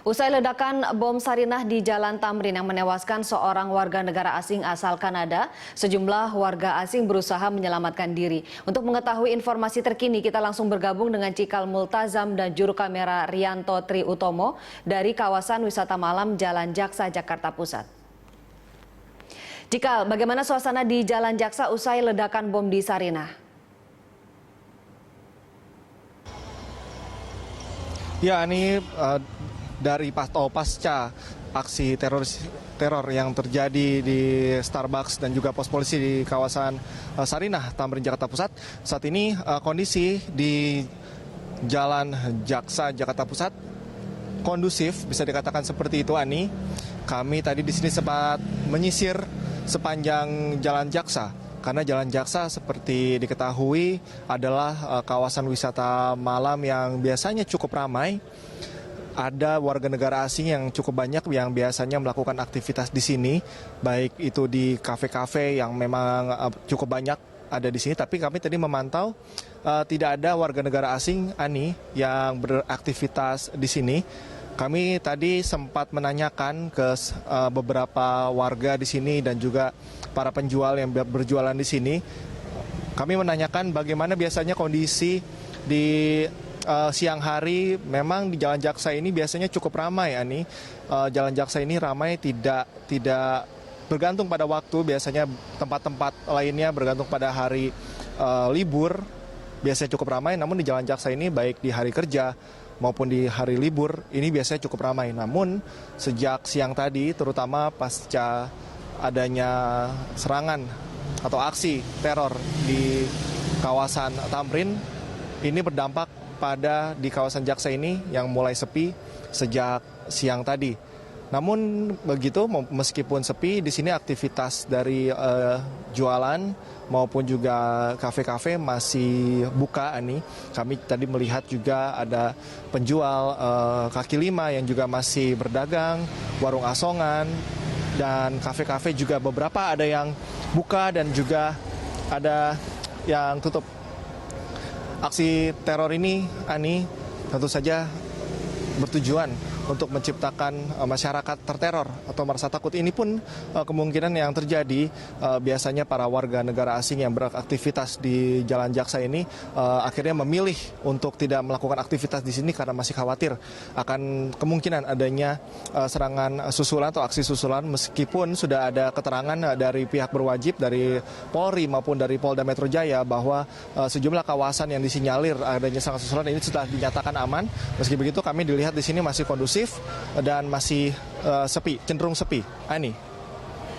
Usai ledakan bom Sarinah di Jalan Tamrin yang menewaskan seorang warga negara asing asal Kanada, sejumlah warga asing berusaha menyelamatkan diri. Untuk mengetahui informasi terkini, kita langsung bergabung dengan Cikal Multazam dan juru kamera Rianto Tri Utomo dari kawasan wisata malam Jalan Jaksa, Jakarta Pusat. Cikal, bagaimana suasana di Jalan Jaksa usai ledakan bom di Sarinah? Ya, ini dari pasca aksi teror yang terjadi di Starbucks dan juga pos polisi di kawasan Sarinah, Tamrin, Jakarta Pusat. Saat ini kondisi di Jalan Jaksa, Jakarta Pusat kondusif, bisa dikatakan seperti itu, Ani. Kami tadi di sini sempat menyisir sepanjang Jalan Jaksa. Karena Jalan Jaksa seperti diketahui adalah kawasan wisata malam yang biasanya cukup ramai. Ada warga negara asing yang cukup banyak yang biasanya melakukan aktivitas di sini, baik itu di kafe-kafe yang memang cukup banyak ada di sini. Tapi kami tadi memantau tidak ada warga negara asing, Ani, yang beraktivitas di sini. Kami tadi sempat menanyakan ke beberapa warga di sini dan juga para penjual yang berjualan di sini. Kami menanyakan bagaimana biasanya kondisi di siang hari. Memang di Jalan Jaksa ini biasanya cukup ramai, Ani. Jalan Jaksa ini ramai tidak bergantung pada waktu. Biasanya tempat-tempat lainnya bergantung pada hari libur. Biasanya cukup ramai. Namun di Jalan Jaksa ini baik di hari kerja maupun di hari libur ini biasanya cukup ramai. Namun sejak siang tadi, terutama pasca adanya serangan atau aksi teror di kawasan Tamrin, ini berdampak pada di kawasan Jaksa ini yang mulai sepi sejak siang tadi. Namun begitu, meskipun sepi, di sini aktivitas dari jualan maupun juga kafe-kafe masih buka, Ani. Kami tadi melihat juga ada penjual kaki lima yang juga masih berdagang, warung asongan, dan kafe-kafe juga beberapa ada yang buka dan juga ada yang tutup. Aksi teror ini, Ani, tentu saja bertujuan untuk menciptakan masyarakat terteror atau merasa takut. Ini pun kemungkinan yang terjadi. Biasanya para warga negara asing yang beraktivitas di Jalan Jaksa ini akhirnya memilih untuk tidak melakukan aktivitas di sini karena masih khawatir akan kemungkinan adanya serangan susulan atau aksi susulan, meskipun sudah ada keterangan dari pihak berwajib, dari Polri maupun dari Polda Metro Jaya, bahwa sejumlah kawasan yang disinyalir adanya serangan susulan ini sudah dinyatakan aman. Meski begitu, kami dilihat di sini masih kondusif dan masih sepi, cenderung sepi. Ani.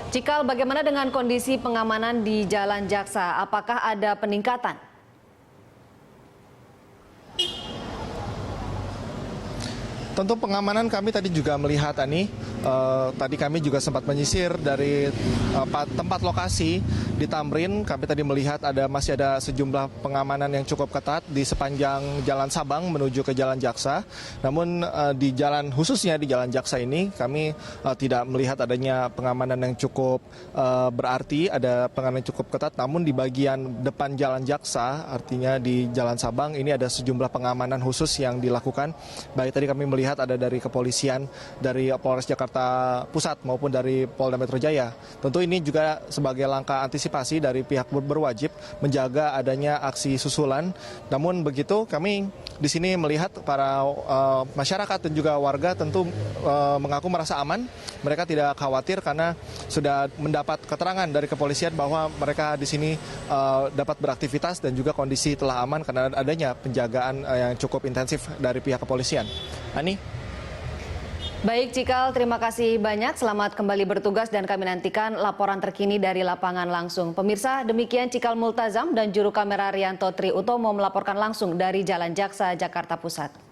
Cikal, bagaimana dengan kondisi pengamanan di Jalan Jaksa? Apakah ada peningkatan? Tentu pengamanan kami tadi juga melihat, Ani. Tadi kami juga sempat menyisir dari tempat lokasi di Tamrin. Kami tadi melihat masih ada sejumlah pengamanan yang cukup ketat di sepanjang Jalan Sabang menuju ke Jalan Jaksa. Namun di jalan, khususnya di Jalan Jaksa ini, kami tidak melihat adanya pengamanan yang cukup berarti, ada pengamanan yang cukup ketat. Namun di bagian depan Jalan Jaksa, artinya di Jalan Sabang, ini ada sejumlah pengamanan khusus yang dilakukan. Baik tadi kami melihat ada dari kepolisian, dari Polres Jakarta Pusat maupun dari Polda Metro Jaya. Tentu ini juga sebagai langkah antisipasi dari pihak berwajib menjaga adanya aksi susulan. Namun begitu, kami di sini melihat para masyarakat dan juga warga tentu mengaku merasa aman. Mereka tidak khawatir karena sudah mendapat keterangan dari kepolisian bahwa mereka di sini dapat beraktivitas dan juga kondisi telah aman karena adanya penjagaan yang cukup intensif dari pihak kepolisian. Ani? Baik, Cikal, terima kasih banyak. Selamat kembali bertugas dan kami nantikan laporan terkini dari lapangan langsung. Pemirsa, demikian Cikal Multazam dan juru kamera Rianto Tri Utomo melaporkan langsung dari Jalan Jaksa, Jakarta Pusat.